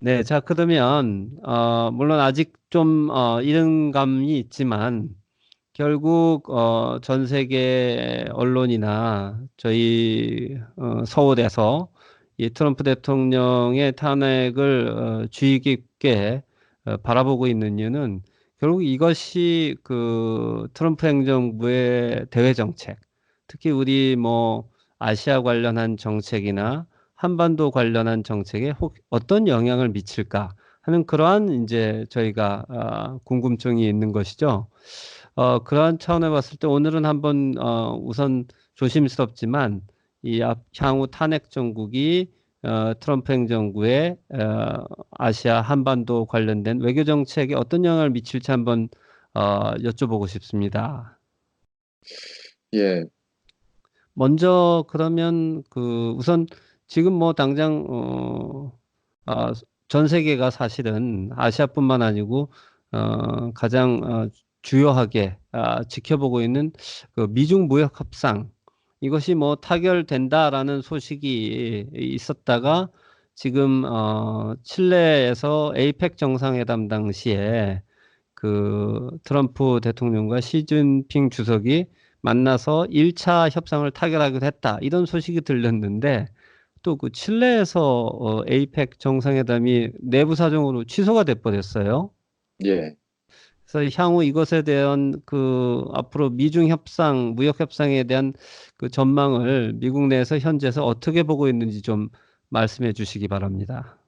네, 자, 그러면, 물론 아직 좀, 이른 감이 있지만, 결국, 전 세계 언론이나 저희, 서울에서 이 트럼프 대통령의 탄핵을, 주의 깊게, 바라보고 있는 이유는 결국 이것이 그 트럼프 행정부의 대외 정책, 특히 우리 뭐, 아시아 관련한 정책이나 한반도 관련한 정책에 혹 어떤 영향을 미칠까 하는 그러한 이제 저희가 궁금증이 있는 것이죠. 그러한 차원에 봤을 때 오늘은 한번 우선 조심스럽지만 향후 탄핵 정국이 트럼프 행정부의 아시아 한반도 관련된 외교 정책에 어떤 영향을 미칠지 한번 여쭤보고 싶습니다. 예, 먼저 그러면 그 우선 지금 뭐 당장 아, 전 세계가 사실은 아시아뿐만 아니고 가장 주요하게 지켜보고 있는 그 미중 무역 협상 이것이 뭐 타결된다라는 소식이 있었다가 지금 칠레에서 에이펙 정상회담 당시에 그 트럼프 대통령과 시진핑 주석이 만나서 1차 협상을 타결하기로 했다. 이런 소식이 들렸는데 또 그 칠레에서 에이펙 정상회담이 내부 사정으로 취소가 돼 버렸어요. 예. 그래서 향후 이것에 대한 그 앞으로 미중 협상, 무역 협상에 대한 그 전망을 미국 내에서 현재서 어떻게 보고 있는지 좀 말씀해 주시기 바랍니다.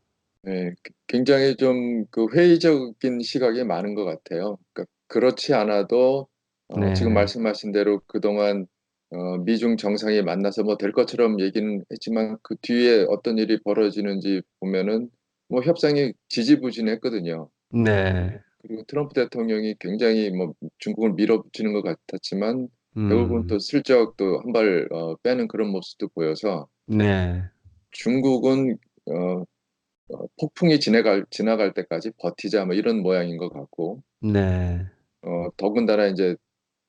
예, 굉장히 좀 그 회의적인 시각이 많은 것 같아요. 그러니까 그렇지 않아도 지금 네, 말씀하신 대로 그동안 미중 정상이 만나서 뭐 될 것처럼 얘기는 했지만 그 뒤에 어떤 일이 벌어지는지 보면은 뭐 협상이 지지부진했거든요. 네, 그리고 트럼프 대통령이 굉장히 뭐 중국을 밀어붙이는 것 같았지만 결국은 또 음, 슬쩍 또 한 발 빼는 그런 모습도 보여서 네, 중국은 어, 폭풍이 지나갈 때까지 버티자 뭐 이런 모양인 것 같고 네, 더군다나 이제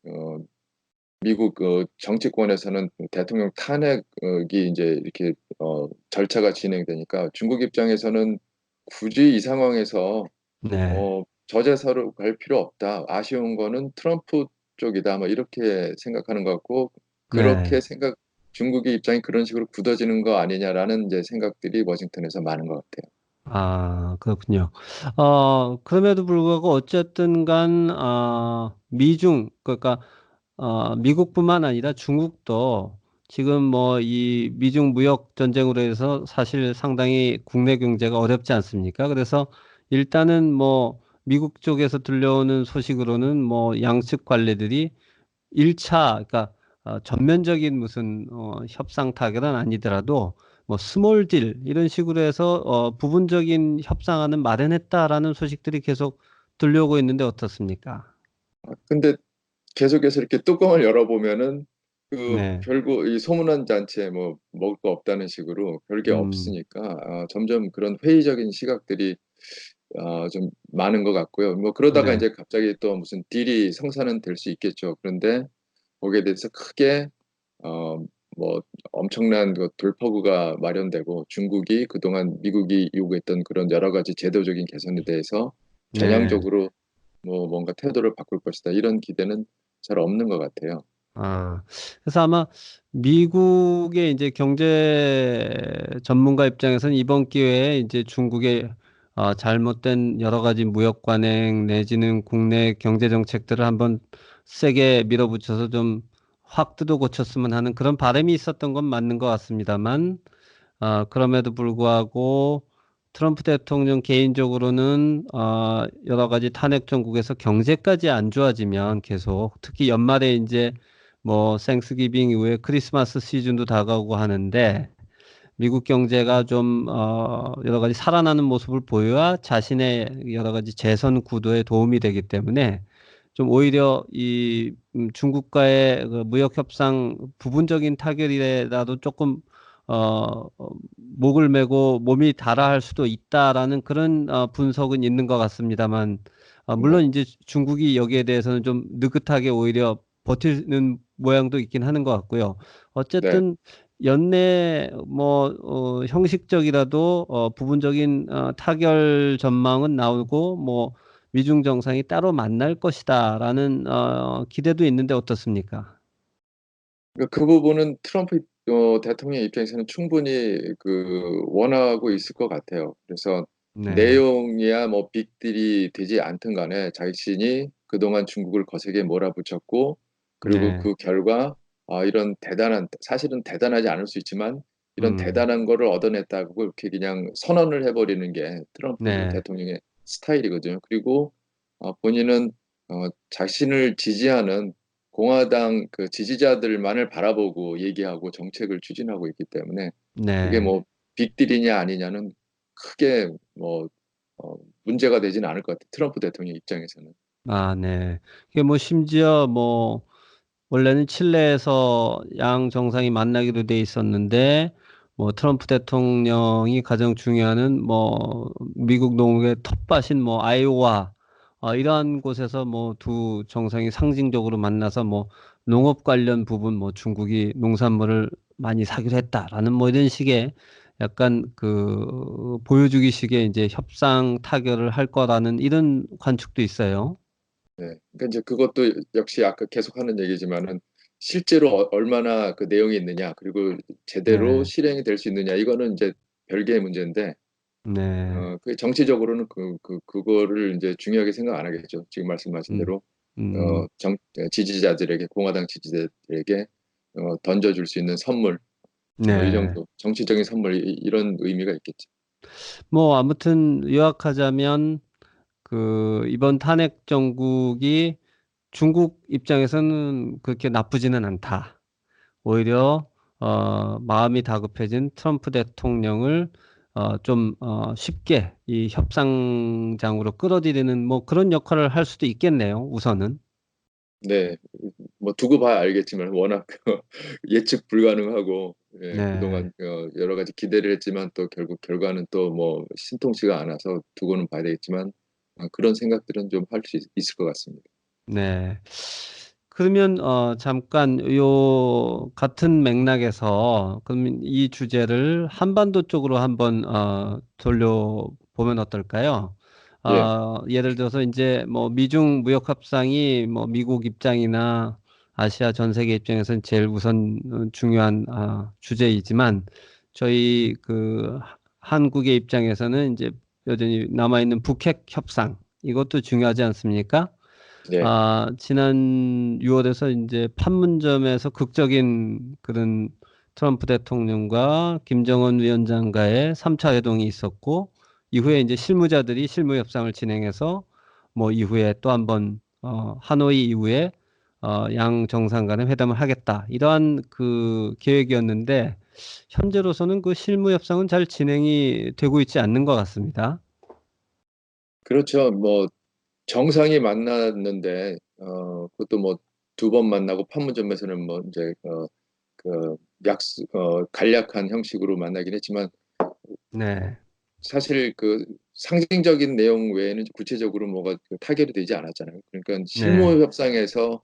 어, 미국 정치권에서는 대통령 탄핵이 이제 이렇게 절차가 진행되니까 중국 입장에서는 굳이 이 상황에서 네, 저제서로 갈 필요 없다. 아쉬운 거는 트럼프 쪽이다. 뭐 이렇게 생각하는 것 같고 네. 그렇게 중국의 입장이 그런 식으로 굳어지는 거 아니냐라는 이제 생각들이 워싱턴에서 많은 것 같아요. 아, 그렇군요. 그럼에도 불구하고 어쨌든 간, 그러니까, 미국뿐만 아니라 중국도 지금 뭐 이 미중 무역 전쟁으로 해서 사실 상당히 국내 경제가 어렵지 않습니까? 그래서 일단은 뭐 미국 쪽에서 들려오는 소식으로는 뭐 양측 관리들이 1차, 그러니까 전면적인 무슨 협상 타결은 아니더라도 뭐 스몰 딜 이런 식으로 해서 부분적인 협상안은 마련했다라는 소식들이 계속 들려오고 있는데 어떻습니까? 근데 계속해서 이렇게 뚜껑을 열어보면은 그 네, 결국 이 소문난 잔치에 뭐 먹을 거 없다는 식으로 별게 음, 없으니까 점점 그런 회의적인 시각들이 좀 많은 것 같고요. 뭐 그러다가 네, 이제 갑자기 또 무슨 딜이 성사는 될 수 있겠죠. 그런데 거기에 대해서 크게 어, 뭐 엄청난 그 돌파구가 마련되고 중국이 그동안 미국이 요구했던 그런 여러 가지 제도적인 개선에 대해서 네. 전향적으로 뭐 뭔가 태도를 바꿀 것이다. 이런 기대는 잘 없는 것 같아요. 그래서 아마 미국의 이제 경제 전문가 입장에서는 이번 기회에 이제 중국의 잘못된 여러 가지 무역 관행 내지는 국내 경제 정책들을 한번 세게 밀어붙여서 좀 확 뜯어 고쳤으면 하는 그런 바람이 있었던 건 맞는 것 같습니다만, 그럼에도 불구하고 트럼프 대통령 개인적으로는 여러 가지 탄핵 정국에서 경제까지 안 좋아지면 계속 특히 연말에 이제 뭐 생스기빙 이후에 크리스마스 시즌도 다가오고 하는데 미국 경제가 좀 여러 가지 살아나는 모습을 보여야 자신의 여러 가지 재선 구도에 도움이 되기 때문에 좀 오히려 이 중국과의 그 무역 협상 부분적인 타결이라도 조금 목을 메고 몸이 달아할 수도 있다라는 그런 분석은 있는 것 같습니다만 물론 네. 이제 중국이 여기에 대해서는 좀 느긋하게 오히려 버티는 모양도 있긴 하는 것 같고요. 네. 어쨌든 연내 형식적이라도 부분적인 타결 전망은 나오고 뭐 미중 정상이 따로 만날 것이다라는 기대도 있는데 어떻습니까? 그러니까 그 부분은 트럼프 대통령 입장에서는 충분히 그 원하고 있을 것 같아요. 그래서 네, 내용이야 뭐 빅딜이 되지 않든 간에 자신이 그동안 중국을 거세게 몰아붙였고 그리고 네, 그 결과 이런 대단한 사실은 대단하지 않을 수 있지만 이런 음, 대단한 거를 얻어냈다고 이렇게 그냥 선언을 해버리는 게 트럼프 네, 대통령의 스타일이거든요. 그리고 본인은 자신을 지지하는 공화당 그 지지자들만을 바라보고 얘기하고 정책을 추진하고 있기 때문에 그게 네. 뭐 빅딜이냐 아니냐는 크게 뭐 문제가 되지는 않을 것 같아요. 트럼프 대통령 입장에서는. 아, 네. 이게 뭐 심지어 뭐 원래는 칠레에서 양 정상이 만나기로 돼 있었는데 뭐 트럼프 대통령이 가장 중요하는 뭐 미국 농업의 텃밭인 뭐 아이오와 이러한 곳에서 뭐 두 정상이 상징적으로 만나서 뭐 농업 관련 부분 뭐 중국이 농산물을 많이 사기로 했다라는 뭐 이런 식의 약간 그 보여주기식의 이제 협상 타결을 할 거라는 이런 관측도 있어요. 네. 그러니까 이제 그것도 역시 아까 계속하는 얘기지만은 실제로 얼마나 그 내용이 있느냐 그리고 제대로 네, 실행이 될 수 있느냐 이거는 이제 별개의 문제인데 네, 그 정치적으로는 그거를 이제 중요하게 생각 안 하겠죠. 지금 말씀하신 음, 대로 음. 지지자들에게 공화당 지지자들에게 던져줄 수 있는 선물 뭐 이 네. 정도 정치적인 선물 이런 의미가 있겠죠. 뭐 아무튼 요약하자면 그 이번 탄핵 정국이 중국 입장에서는 그렇게 나쁘지는 않다. 오히려 마음이 다급해진 트럼프 대통령을 좀 쉽게 이 협상장으로 끌어들이는 뭐 그런 역할을 할 수도 있겠네요. 우선은. 네, 뭐 두고 봐야 알겠지만 워낙 예측 불가능하고 예, 네. 그동안 여러 가지 기대를 했지만 또 결국 결과는 또 뭐 신통치가 않아서 두고는 봐야 되겠지만 그런 생각들은 좀 할 수 있을 것 같습니다. 네. 그러면 잠깐 요 같은 맥락에서 그럼 이 주제를 한반도 쪽으로 한번 돌려보면 어떨까요? 예, 예를 들어서 이제 뭐 미중 무역 협상이 뭐 미국 입장이나 아시아 전 세계 입장에서는 제일 우선 중요한 주제이지만 저희 그 한국의 입장에서는 이제 여전히 남아있는 북핵 협상 이것도 중요하지 않습니까? 네, 지난 6월에서 이제 판문점에서 극적인 그런 트럼프 대통령과 김정은 위원장과의 3차 회동이 있었고, 이후에 이제 실무자들이 실무 협상을 진행해서 뭐 이후에 또 한번 하노이 이후에 양 정상 간의 회담을 하겠다. 이러한 그 계획이었는데 현재로서는 그 실무 협상은 잘 진행이 되고 있지 않는 것 같습니다. 그렇죠. 뭐 정상이 만났는데 그것도 뭐 두 번 만나고 판문점에서는 뭐 이제 그 간략한 형식으로 만나긴 했지만 네, 사실 그 상징적인 내용 외에는 구체적으로 뭐가 그 타결이 되지 않았잖아요. 그러니까 실무 네, 협상에서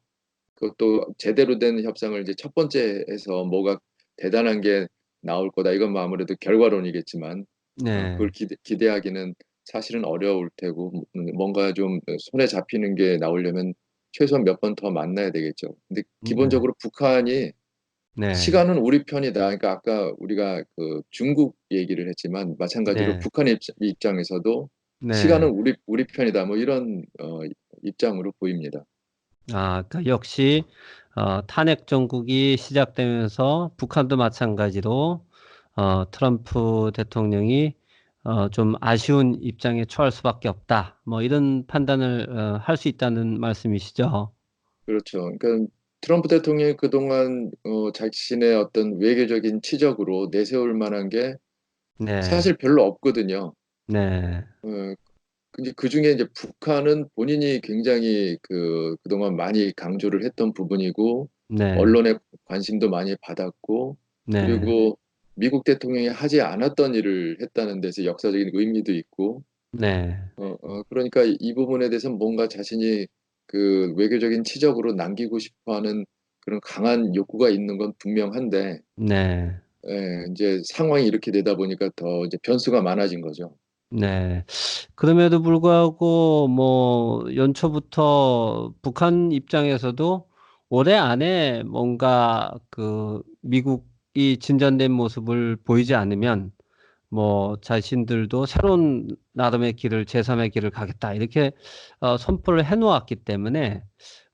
그것도 제대로 된 협상을 이제 첫 번째 해서 뭐가 대단한 게 나올 거다. 이건 뭐 아무래도 결과론이겠지만 그걸 네, 기대하기는 사실은 어려울 테고 뭔가 좀 손에 잡히는 게 나오려면 최소한 몇 번 더 만나야 되겠죠. 근데 네, 기본적으로 북한이 네. 시간은 우리 편이다. 그러니까 아까 우리가 그 중국 얘기를 했지만 마찬가지로 네, 북한의 입장에서도 시간은 네. 우리 편이다. 뭐 이런 입장으로 보입니다. 그 역시 탄핵 정국이 시작되면서 북한도 마찬가지로 트럼프 대통령이 좀 아쉬운 입장에 처할 수밖에 없다. 뭐 이런 판단을 할 수 있다는 말씀이시죠? 그렇죠. 그러니까 트럼프 대통령이 그동안 자신의 어떤 외교적인 치적으로 내세울 만한 게 네, 사실 별로 없거든요. 네, 어, 근데 그중에 이제 북한은 본인이 굉장히 그동안 많이 강조를 했던 부분이고 네, 언론의 관심도 많이 받았고 네, 그리고 미국 대통령이 하지 않았던 일을 했다는 데서 역사적인 의미도 있고 네, 그러니까 이 부분에 대해서 뭔가 자신이 그 외교적인 치적으로 남기고 싶어 하는 그런 강한 욕구가 있는 건 분명한데 네, 예, 이제 상황이 이렇게 되다 보니까 더 이제 변수가 많아진 거죠. 네. 그럼에도 불구하고 뭐 연초부터 북한 입장에서도 올해 안에 뭔가 그 미국이 진전된 모습을 보이지 않으면 뭐 자신들도 새로운 나름의 길을 제3의 길을 가겠다 이렇게 선포를 해놓았기 때문에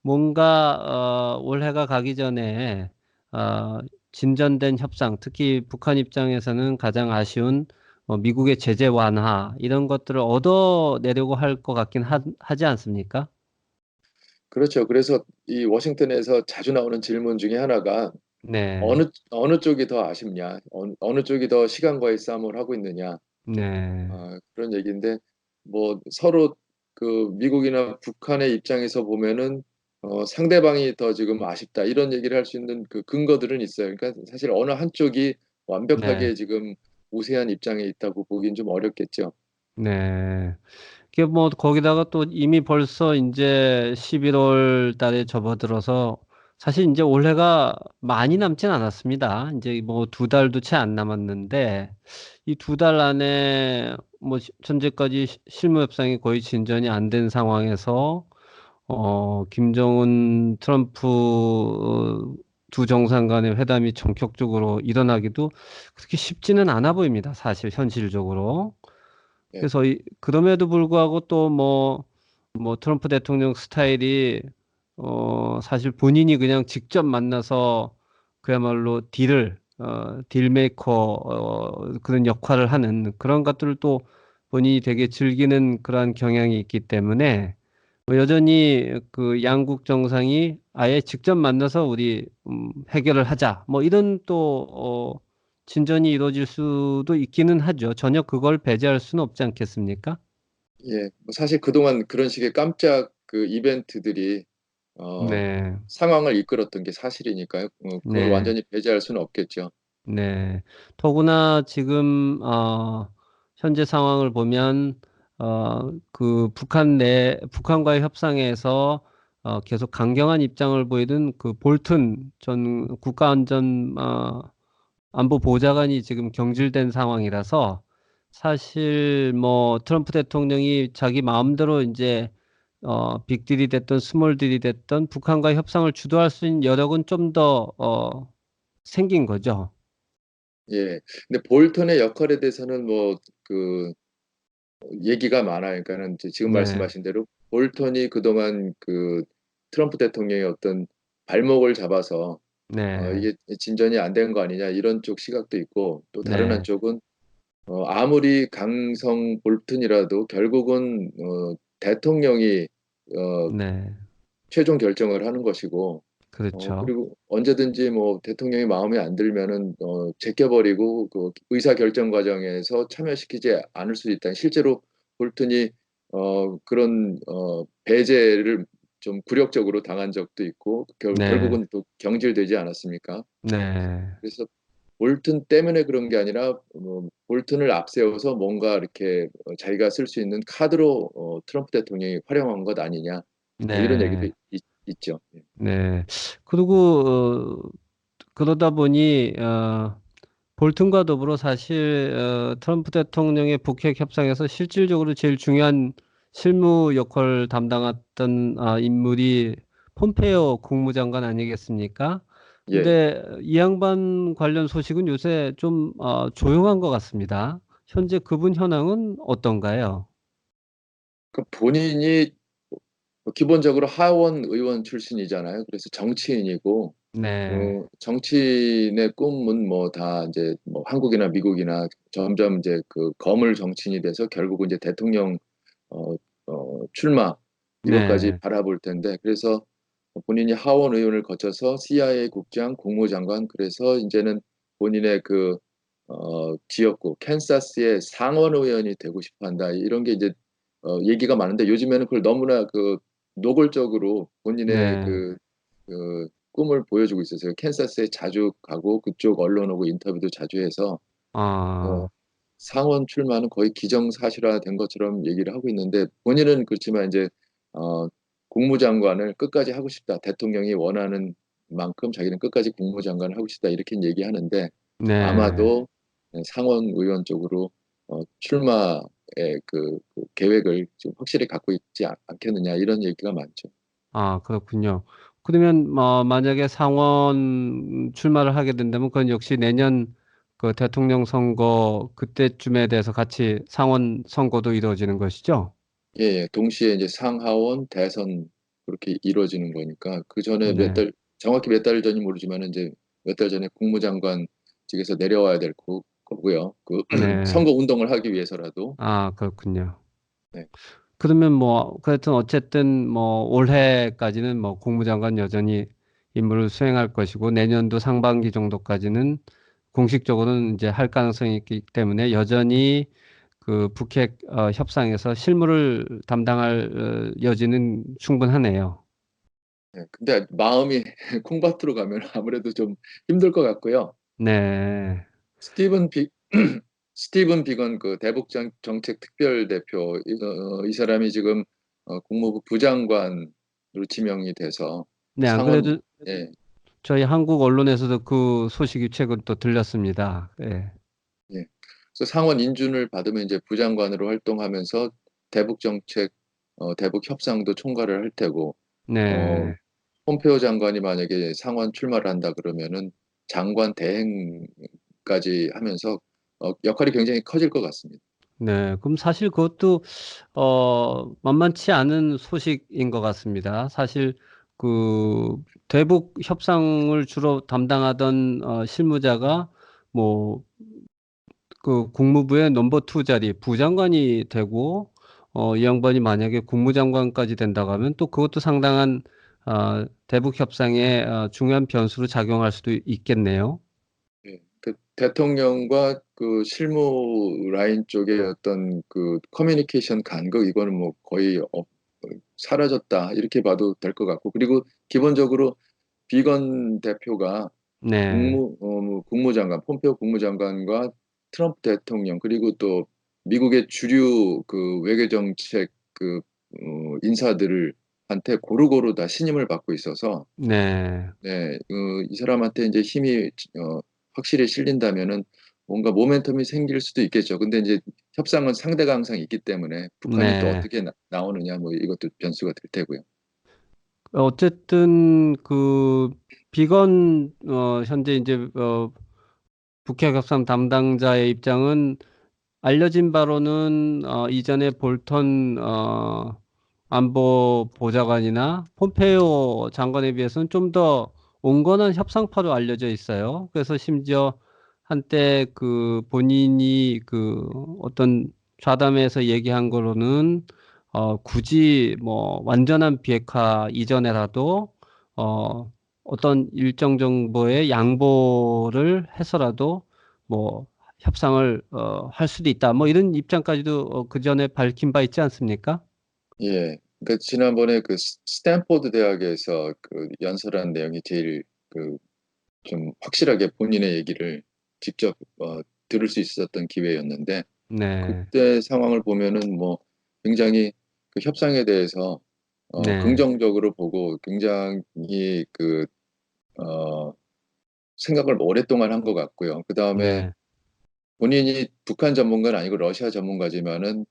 뭔가 올해가 가기 전에 어, 진전된 협상, 특히 북한 입장에서는 가장 아쉬운 미국의 제재 완화 이런 것들을 얻어내려고 할 것 같긴 하지 않습니까? 그렇죠. 그래서 이 워싱턴에서 자주 나오는 질문 중에 하나가 네, 어느 쪽이 더 아쉽냐, 어느 쪽이 더 시간과의 싸움을 하고 있느냐, 네, 그런 얘기인데 뭐 서로 그 미국이나 북한의 입장에서 보면은 상대방이 더 지금 아쉽다 이런 얘기를 할 수 있는 그 근거들은 있어요. 그러니까 사실 어느 한쪽이 네, 완벽하게 지금 우세한 입장에 있다고 보기는 좀 어렵겠죠. 네. 이게 뭐 거기다가 또 이미 벌써 이제 11월 달에 접어들어서 사실 이제 올해가 많이 남진 않았습니다. 이제 뭐 두 달도 채 안 남았는데 이 두 달 안에 뭐 현재까지 실무 협상이 거의 진전이 안 된 상황에서 김정은 트럼프 두 정상 간의 회담이 전격적으로 일어나기도 그렇게 쉽지는 않아 보입니다. 사실 현실적으로. 예, 그래서 그럼에도 불구하고 또 뭐 트럼프 대통령 스타일이 사실 본인이 그냥 직접 만나서 그야말로 딜메이커 그런 역할을 하는 그런 것들을 또 본인이 되게 즐기는 그러한 경향이 있기 때문에 뭐 여전히 그 양국 정상이 아예 직접 만나서 우리 해결을 하자. 뭐 이런 또 진전이 이루어질 수도 있기는 하죠. 전혀 그걸 배제할 수는 없지 않겠습니까? 예. 뭐 사실 그동안 그런 식의 깜짝 그 이벤트들이 어, 네, 상황을 이끌었던 게 사실이니까요. 그걸 네, 완전히 배제할 수는 없겠죠. 네. 더구나 지금 현재 상황을 보면 그 북한과의 협상에서 계속 강경한 입장을 보이던 그 볼튼 전 국가안전 안보 보좌관이 지금 경질된 상황이라서 사실 뭐 트럼프 대통령이 자기 마음대로 이제 빅딜이 됐던 스몰딜이 됐던 북한과 협상을 주도할 수 있는 여력은 좀 더 생긴 거죠. 예. 근데 볼턴의 역할에 대해서는 뭐 그 얘기가 많아요. 그러니까는 이제 지금 네, 말씀하신 대로 볼턴이 그동안 그 트럼프 대통령의 어떤 발목을 잡아서 네, 이게 진전이 안 된 거 아니냐 이런 쪽 시각도 있고 또 다른 네, 한쪽은 아무리 강성 볼튼이라도 결국은 대통령이 어, 네, 최종 결정을 하는 것이고 그렇죠. 그리고 언제든지 뭐 대통령이 마음에 안 들면은 제껴버리고 그 의사 결정 과정에서 참여시키지 않을 수도 있다. 실제로 볼튼이 그런 배제를 좀 굴욕적으로 당한 적도 있고 네, 결국은 또 경질되지 않았습니까? 네, 그래서 볼튼 때문에 그런 게 아니라 볼튼을 앞세워서 뭔가 이렇게 자기가 쓸 수 있는 카드로 트럼프 대통령이 활용한 것 아니냐 뭐 이런 얘기도 네, 있죠. 예. 네. 그리고 그러다 보니 볼튼과 더불어 사실 트럼프 대통령의 북핵 협상에서 실질적으로 제일 중요한 실무 역할 담당했던 인물이 폼페이오 국무장관 아니겠습니까? 예. 근데 이 양반 관련 소식은 요새 좀 조용한 것 같습니다. 현재 그분 현황은 어떤가요? 그 본인이 기본적으로 하원 의원 출신이잖아요. 그래서 정치인이고 네, 정치인의 꿈은 뭐 다 이제 뭐 한국이나 미국이나 점점 이제 그 거물 정치인이 돼서 결국은 이제 대통령 어, 출마 이것까지 네, 바라볼 텐데 그래서 본인이 하원 의원을 거쳐서 CIA 국장, 국무장관 그래서 이제는 본인의 그 지역구 캔사스의 상원 의원이 되고 싶어 한다 이런 게 이제 얘기가 많은데 요즘에는 그걸 너무나 그 노골적으로 본인의 네, 그 꿈을 보여주고 있어서 캔사스에 자주 가고 그쪽 언론하고 인터뷰도 자주 해서 어, 아, 상원 출마는 거의 기정사실화된 것처럼 얘기를 하고 있는데 본인은 그렇지만 이제 어, 국무장관을 끝까지 하고 싶다. 대통령이 원하는 만큼 자기는 끝까지 국무장관을 하고 싶다. 이렇게 얘기하는데 네. 아마도 상원 의원 쪽으로 출마의 그 계획을 좀 확실히 갖고 있지 않겠느냐 이런 얘기가 많죠. 아, 그렇군요. 그러면 만약에 상원 출마를 하게 된다면 그건 역시 내년 그 대통령 선거 그때쯤에 대해서 같이 상원 선거도 이루어지는 것이죠? 예, 예. 동시에 이제 상하원 대선 그렇게 이루어지는 거니까 그 전에 네. 정확히 몇 달 전이 모르지만 이제 몇 달 전에 국무장관직에서 내려와야 될 거고요. 그 네. 선거 운동을 하기 위해서라도. 아, 그렇군요. 네. 그러면 그렇든 어쨌든 올해까지는 국무장관 여전히 임무를 수행할 것이고 내년도 상반기 정도까지는 공식적으로는 이제 할 가능성이 있기 때문에 여전히 그 북핵 협상에서 실무를 담당할 여지는 충분하네요. 네. 근데 마음이 콩밭으로 가면 아무래도 좀 힘들 것 같고요. 네. 스티븐 비 스티븐 비건 그 대북 정책 특별 대표 이 사람이 지금 국무부 부장관으로 지명이 돼서 네, 안 상원. 그래도 예, 저희 한국 언론에서도 그 소식이 최근 또 들렸습니다. 예. 예. 그래서 상원 인준을 받으면 이제 부장관으로 활동하면서 대북 정책, 대북 협상도 총괄을 할 테고, 어, 네. 폼페오 장관이 만약에 상원 출마를 한다 그러면은 장관 대행까지 하면서 역할이 굉장히 커질 것 같습니다. 네. 그럼 사실 그것도 만만치 않은 소식인 것 같습니다. 사실 그 대북 협상을 주로 담당하던 실무자가 뭐 그 국무부의 넘버 투 자리 부장관이 되고 이 양반이 만약에 국무장관까지 된다고 하면 또 그것도 상당한 대북 협상에 중요한 변수로 작용할 수도 있겠네요. 예. 그 대통령과 그 실무 라인 쪽의 어떤 그 커뮤니케이션 간극 이거는 뭐 거의 사라졌다 이렇게 봐도 될 것 같고 그리고 기본적으로 비건 대표가 네. 뭐 국무장관 폼페오 국무장관과 트럼프 대통령 그리고 또 미국의 주류 그 외교정책 그 인사들을 한테 고루고루 다 신임을 받고 있어서 네. 네, 이 사람한테 이제 힘이 확실히 실린다면은 뭔가 모멘텀이 생길 수도 있겠죠. 근데 이제 협상은 상대가 항상 있기 때문에 북한이 또 네. 어떻게 나오느냐 뭐 이것도 변수가 될 테고요. 어쨌든 그 비건 현재 이제 북핵 협상 담당자의 입장은 알려진 바로는 이전에 볼턴 안보 보좌관이나 폼페이오 장관에 비해서는 좀 더 온건한 협상파로 알려져 있어요. 그래서 심지어 한때 그 본인이 그 어떤 좌담회에서 얘기한 거로는 굳이 완전한 비핵화 이전에라도 어떤 일정 정도의 양보를 해서라도 뭐 협상을 할 수도 있다. 이런 입장까지도 그 전에 밝힌 바 있지 않습니까? 예. 그러니까 지난번에 그 스탠포드 대학에서 그 연설한 내용이 제일 그 좀 확실하게 본인의 얘기를 직접 들을 수 있었던 기회였는데 네, 그때 상황을 보면은 뭐 굉장히 그 협상에 대해서 네, 긍정적으로 보고 굉장히 그 어, 생각을 오랫동안 한 것 같고요. 그 다음에 네, 본인이 북한 전문가는 아니고 러시아 전문가지만은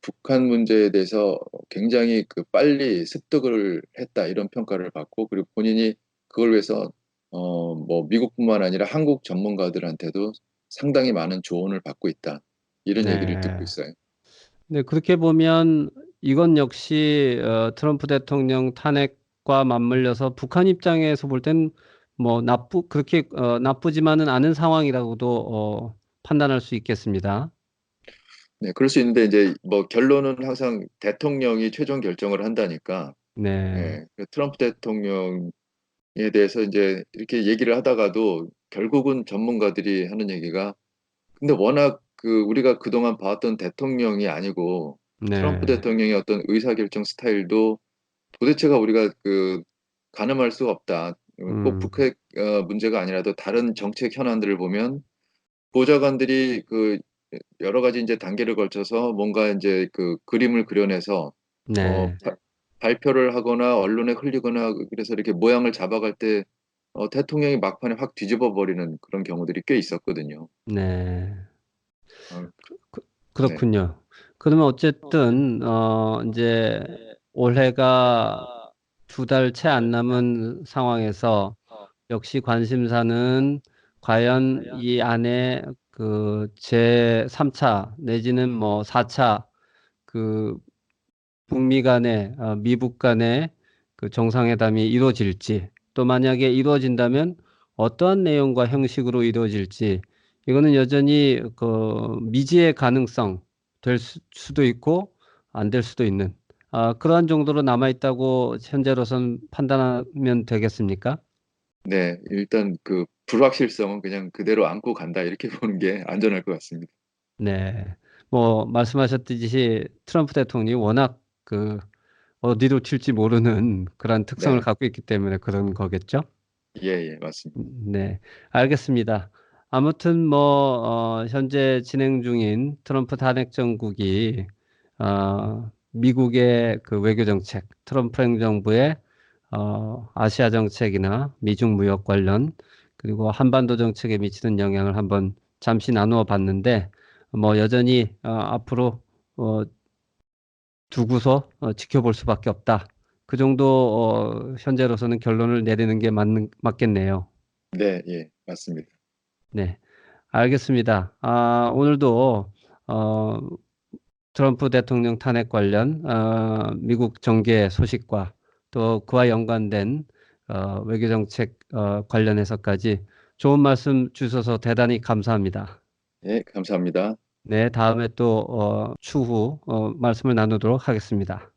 북한 문제에 대해서 굉장히 그 빨리 습득을 했다 이런 평가를 받고 그리고 본인이 그걸 위해서 뭐 미국뿐만 아니라 한국 전문가들한테도 상당히 많은 조언을 받고 있다 이런 얘기를 듣고 네. 있어요. 네, 그렇게 보면 이건 역시 트럼프 대통령 탄핵과 맞물려서 북한 입장에서 볼 땐 그렇게 나쁘지만은 않은 상황이라고도 판단할 수 있겠습니다. 네, 그럴 수 있는데 이제 뭐 결론은 항상 대통령이 최종 결정을 한다니까. 네, 예, 그 트럼프 대통령에 대해서 이제 이렇게 얘기를 하다가도 결국은 전문가들이 하는 얘기가 근데 워낙 그 우리가 그동안 봐왔던 대통령이 아니고 트럼프 네, 대통령의 어떤 의사결정 스타일도 도대체가 우리가 그 가늠할 수가 없다. 꼭 음, 북핵 문제가 아니라도 다른 정책 현안들을 보면 보좌관들이 그 여러 가지 이제 단계를 걸쳐서 뭔가 이제 그 그림을 그려내서 어, 네, 발표를 하거나 언론에 흘리거나 그래서 이렇게 모양을 잡아갈 때 대통령이 막판에 확 뒤집어 버리는 그런 경우들이 꽤 있었거든요. 네. 어, 그, 네, 그렇군요. 그러면 어쨌든 이제 올해가 2달 채 안 남은 상황에서 역시 관심사는 과연 이 안에 그 제3차 내지는 뭐 4차 그 북미 간의 미북 간의 그 정상회담이 이루어질지 또 만약에 이루어진다면 어떠한 내용과 형식으로 이루어질지 이거는 여전히 그 미지의 가능성 될 수도 있고 안 될 수도 있는 그러한 정도로 남아 있다고 현재로선 판단하면 되겠습니까? 네, 일단 그 불확실성은 그냥 그대로 안고 간다 이렇게 보는 게 안전할 것 같습니다. 네. 뭐 말씀하셨듯이 트럼프 대통령이 워낙 그 어디로 튈지 모르는 그런 특성을 네, 갖고 있기 때문에 그런 거겠죠? 예, 예, 맞습니다. 네, 알겠습니다. 아무튼 뭐 현재 진행 중인 트럼프 탄핵 정국이 미국의 그 외교 정책, 트럼프 행정부의 아시아 정책이나 미중 무역 관련 그리고 한반도 정책에 미치는 영향을 한번 잠시 나누어 봤는데 뭐 여전히 앞으로 어, 두고서 지켜볼 수밖에 없다. 그 정도 현재로서는 결론을 내리는 게 맞겠네요. 네, 예, 맞습니다. 네, 알겠습니다. 오늘도 어, 트럼프 대통령 탄핵 관련 미국 정계 소식과 또 그와 연관된 외교 정책 관련해서까지 좋은 말씀 주셔서 대단히 감사합니다. 예, 감사합니다. 네, 다음에 또 추후 말씀을 나누도록 하겠습니다.